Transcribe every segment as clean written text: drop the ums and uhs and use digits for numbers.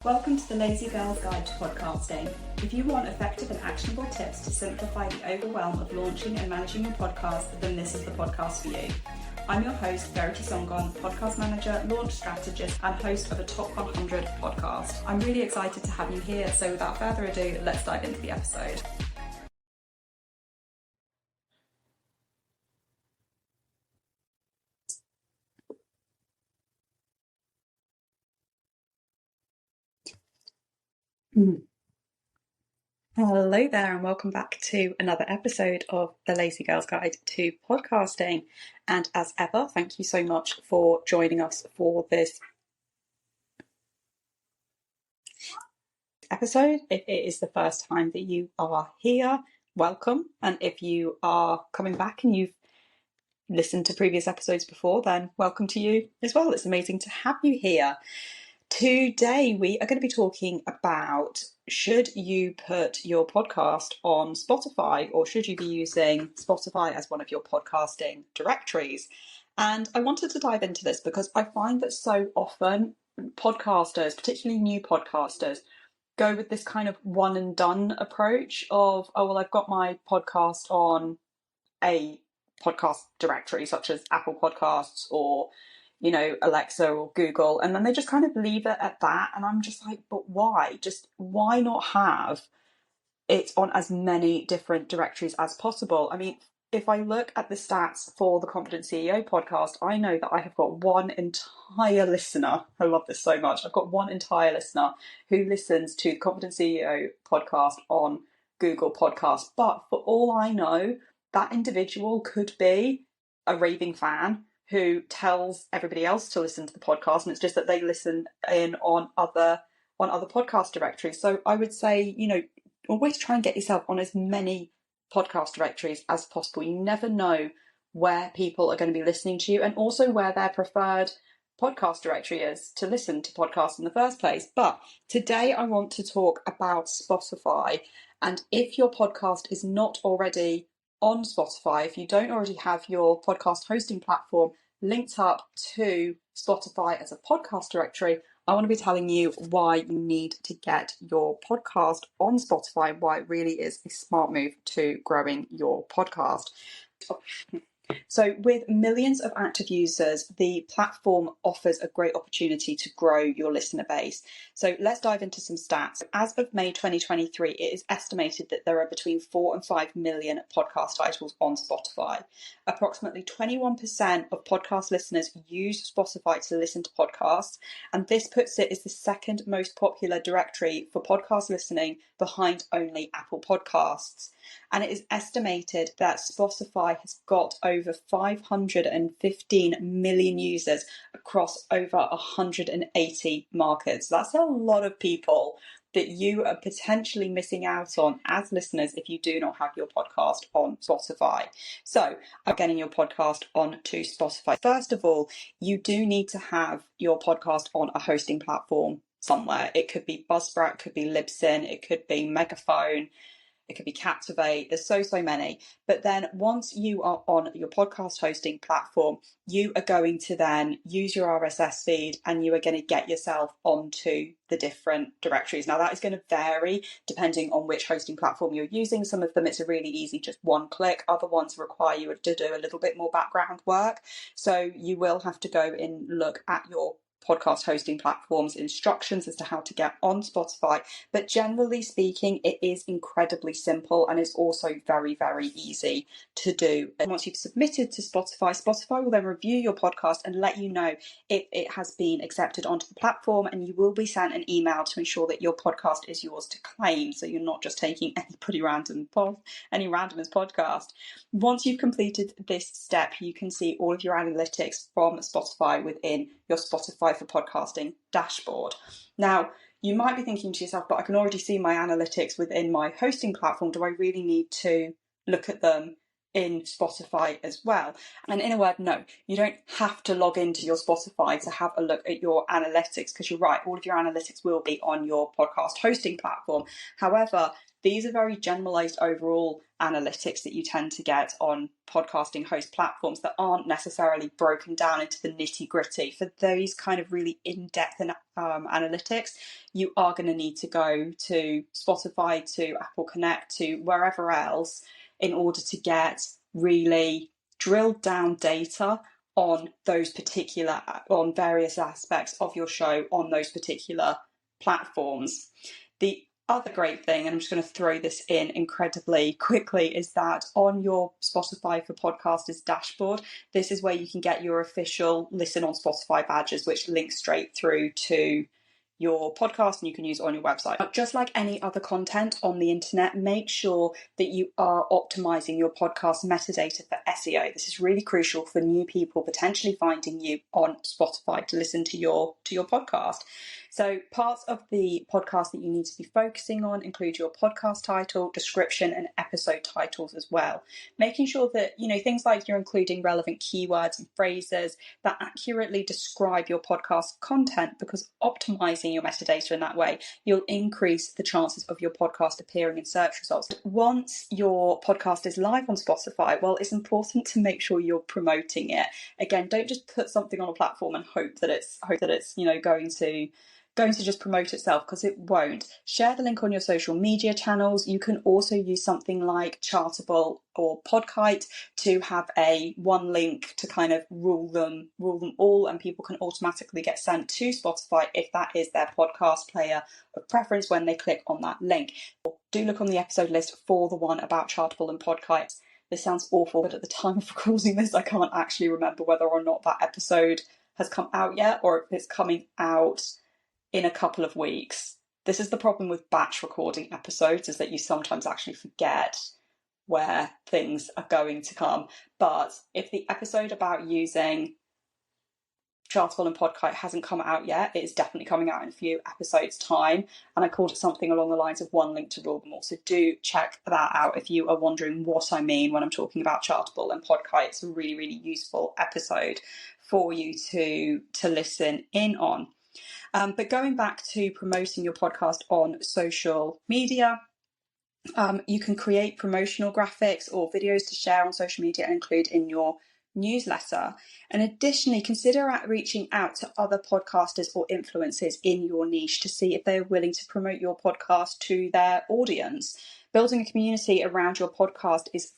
Welcome to the Lazy Girl's Guide to Podcasting. If you want effective and actionable tips to simplify the overwhelm of launching and managing your podcast, then this is the podcast for you. I'm your host, Verity Songon, podcast manager, launch strategist, and host of a Top 100 podcast. I'm really excited to have you here, so without further ado, let's dive into the episode. Hello there, and welcome back to another episode of the Lazy Girl's Guide to Podcasting. And as ever, thank you so much for joining us for this episode. If it is the first time that you are here, welcome. And if you are coming back and you've listened to previous episodes before, then welcome to you as well. It's amazing to have you here. Today we are going to be talking about, should you put your podcast on Spotify, or should you be using Spotify as one of your podcasting directories? And I wanted to dive into this because I find that so often podcasters, particularly new podcasters, go with this kind of one and done approach of, oh, well, I've got my podcast on a podcast directory such as Apple Podcasts or Alexa or Google, and then they just kind of leave it at that. And I'm just like, but why? Just why not have it on as many different directories as possible? I mean, if I look at the stats for the Confident CEO podcast, I know that I have got one entire listener. I love this so much. I've got one entire listener who listens to the Confident CEO podcast on Google Podcasts. But for all I know, that individual could be a raving fan who tells everybody else to listen to the podcast, and it's just that they listen in on other podcast directories. So I would say, always try and get yourself on as many podcast directories as possible. You never know where people are going to be listening to you, and also where their preferred podcast directory is to listen to podcasts in the first place. But today I want to talk about Spotify, and if your podcast is not already on Spotify, if you don't already have your podcast hosting platform linked up to Spotify as a podcast directory, I want to be telling you why you need to get your podcast on Spotify, why it really is a smart move to growing your podcast. So with millions of active users, the platform offers a great opportunity to grow your listener base. So let's dive into some stats. As of May 2023, it is estimated that there are between 4 and 5 million podcast titles on Spotify. Approximately 21% of podcast listeners use Spotify to listen to podcasts, and this puts it as the second most popular directory for podcast listening, behind only Apple Podcasts. And it is estimated that Spotify has got over 515 million users across over 180 markets. That's a lot of people that you are potentially missing out on as listeners if you do not have your podcast on Spotify. So, getting your podcast onto Spotify. First of all, you do need to have your podcast on a hosting platform somewhere. It could be Buzzsprout, it could be Libsyn, it could be Megaphone, it could be Captivate. There's so many. But then once you are on your podcast hosting platform, you are going to then use your RSS feed and you are going to get yourself onto the different directories. Now that is going to vary depending on which hosting platform you're using. Some of them it's a really easy, just one click. Other ones require you to do a little bit more background work. So you will have to go and look at your podcast hosting platforms instructions as to how to get on Spotify, but generally speaking it is incredibly simple and it's also very easy to do. And once you've submitted to Spotify will then review your podcast and let you know if it has been accepted onto the platform, and you will be sent an email to ensure that your podcast is yours to claim, so you're not just taking any random's podcast. Once you've completed this step, you can see all of your analytics from Spotify within your Spotify for Podcasting dashboard. Now, you might be thinking to yourself, but I can already see my analytics within my hosting platform. Do I really need to look at them in Spotify as well? And in a word, no, you don't have to log into your Spotify to have a look at your analytics, because you're right, all of your analytics will be on your podcast hosting platform. However, these are very generalized overall analytics that you tend to get on podcasting host platforms that aren't necessarily broken down into the nitty gritty. For those kind of really in-depth analytics, you are going to need to go to Spotify, to Apple Connect, to wherever else in order to get really drilled down data on various aspects of your show on those particular platforms. The other great thing, and I'm just going to throw this in incredibly quickly, is that on your Spotify for Podcasters dashboard, this is where you can get your official Listen on Spotify badges, which link straight through to your podcast and you can use it on your website. But just like any other content on the internet, make sure that you are optimizing your podcast metadata for SEO. This is really crucial for new people potentially finding you on Spotify to listen to your podcast. So parts of the podcast that you need to be focusing on include your podcast title, description, and episode titles as well. Making sure that, things like you're including relevant keywords and phrases that accurately describe your podcast content, because optimizing your metadata in that way, you'll increase the chances of your podcast appearing in search results. Once your podcast is live on Spotify, well, it's important to make sure you're promoting it. Again, don't just put something on a platform and hope that it's going to just promote itself, because it won't. Share the link on your social media channels. You can also use something like Chartable or Podkite to have one link to kind of rule them all, and people can automatically get sent to Spotify if that is their podcast player of preference when they click on that link. Do look on the episode list for the one about Chartable and Podkite. This sounds awful, but at the time of recording this, I can't actually remember whether or not that episode has come out yet, or if it's coming out in a couple of weeks. This is the problem with batch recording episodes, is that you sometimes actually forget where things are going to come. But if the episode about using Chartable and Podkite hasn't come out yet, it is definitely coming out in a few episodes' time. And I called it something along the lines of one link to rule them all. So do check that out if you are wondering what I mean when I'm talking about Chartable and Podkite. It's a really, really useful episode for you to listen in on. But going back to promoting your podcast on social media, you can create promotional graphics or videos to share on social media and include in your newsletter. And additionally, consider reaching out to other podcasters or influencers in your niche to see if they're willing to promote your podcast to their audience. Building a community around your podcast is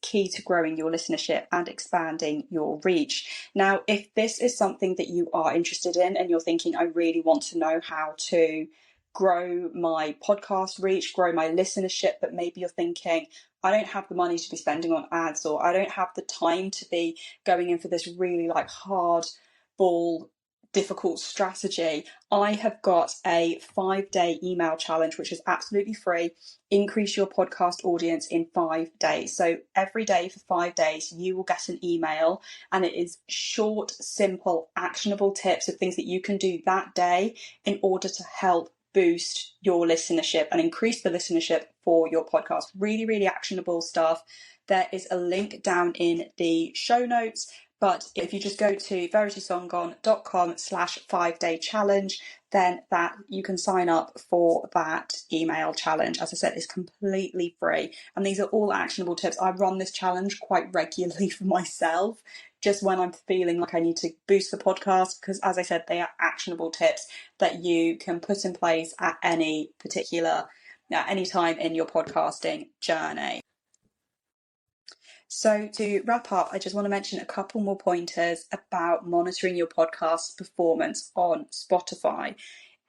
key to growing your listenership and expanding your reach. Now, if this is something that you are interested in and you're thinking, I really want to know how to grow my podcast reach, grow my listenership, but maybe you're thinking, I don't have the money to be spending on ads, or I don't have the time to be going in for this really hardball difficult strategy, I have got a 5-day email challenge, which is absolutely free. Increase your podcast audience in 5 days. So every day for 5 days, you will get an email, and it is short, simple, actionable tips of things that you can do that day in order to help boost your listenership and increase the listenership for your podcast. Really, really actionable stuff. There is a link down in the show notes. But if you just go to veritysongon.com/5-day challenge, then that you can sign up for that email challenge. As I said, it's completely free. And these are all actionable tips. I run this challenge quite regularly for myself, just when I'm feeling like I need to boost the podcast, because as I said, they are actionable tips that you can put in place at any time in your podcasting journey. So to wrap up, I just want to mention a couple more pointers about monitoring your podcast performance on Spotify.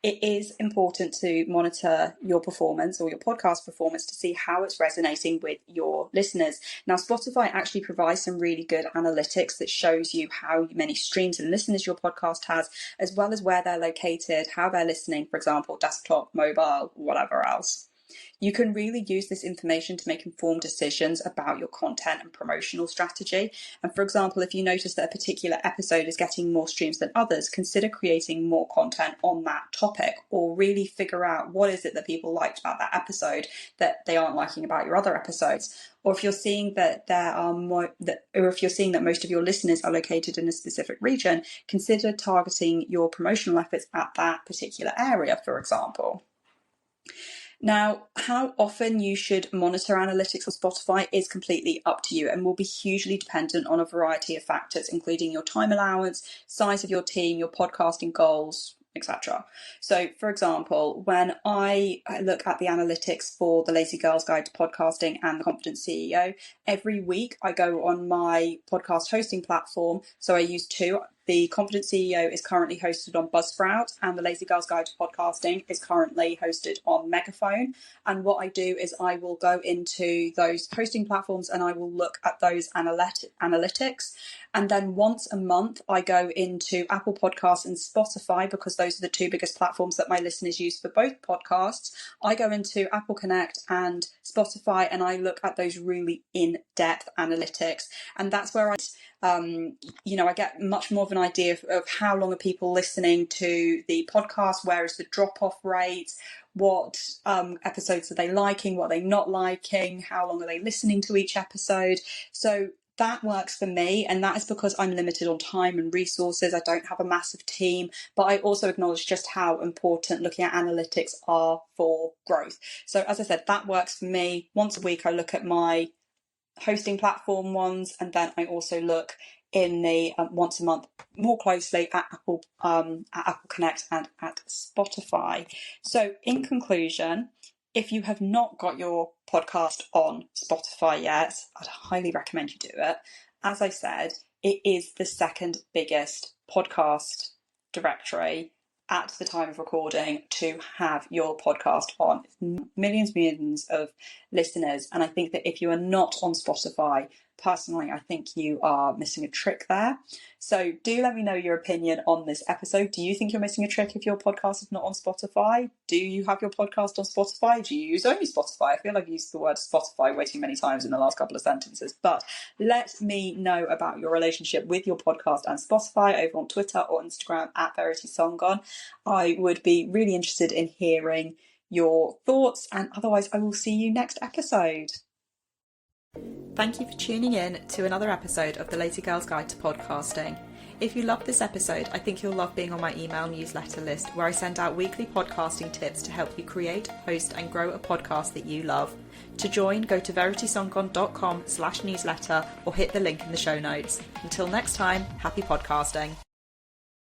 It is important to monitor your performance or your podcast performance to see how it's resonating with your listeners. Now, Spotify actually provides some really good analytics that shows you how many streams and listeners your podcast has, as well as where they're located, how they're listening, for example, desktop, mobile, whatever else. You can really use this information to make informed decisions about your content and promotional strategy. And for example, if you notice that a particular episode is getting more streams than others, consider creating more content on that topic, or really figure out what is it that people liked about that episode that they aren't liking about your other episodes. Or if you're seeing that most of your listeners are located in a specific region, consider targeting your promotional efforts at that particular area, for example. Now, how often you should monitor analytics on Spotify is completely up to you and will be hugely dependent on a variety of factors, including your time allowance, size of your team, your podcasting goals, etc. So, for example, when I look at the analytics for the Lazy Girl's Guide to Podcasting and the Confident CEO, every week I go on my podcast hosting platform. So I use two. The Confident CEO is currently hosted on Buzzsprout, and the Lazy Girl's Guide to Podcasting is currently hosted on Megaphone. And what I do is I will go into those hosting platforms and I will look at those analytics. And then once a month, I go into Apple Podcasts and Spotify, because those are the two biggest platforms that my listeners use for both podcasts. I go into Apple Connect and Spotify and I look at those really in-depth analytics. And that's where I get much more of an idea of how long are people listening to the podcast, where is the drop-off rate, what episodes are they liking, what are they not liking, how long are they listening to each episode. So that works for me, and that is because I'm limited on time and resources. I don't have a massive team, but I also acknowledge just how important looking at analytics are for growth. So as I said, that works for me. Once a week I look at my hosting platform ones, and then I also look in the once a month more closely at Apple Connect and at Spotify. So in conclusion, if you have not got your podcast on Spotify yet, I'd highly recommend you do it. As I said, it is the second biggest podcast directory at the time of recording to have your podcast on. Millions of listeners. And I think that if you are not on Spotify, personally, I think you are missing a trick there. So do let me know your opinion on this episode. Do you think you're missing a trick if your podcast is not on Spotify? Do you have your podcast on Spotify? Do you use only Spotify? I feel like I've used the word Spotify way too many times in the last couple of sentences. But let me know about your relationship with your podcast and Spotify over on Twitter or Instagram at VeritySongOn. I would be really interested in hearing your thoughts, and otherwise I will see you next episode. Thank you for tuning in to another episode of the Lazy Girl's Guide to Podcasting. If you loved this episode, I think you'll love being on my email newsletter list, where I send out weekly podcasting tips to help you create, host and grow a podcast that you love. To join, go to veritysongcon.com/newsletter or hit the link in the show notes. Until next time, happy podcasting.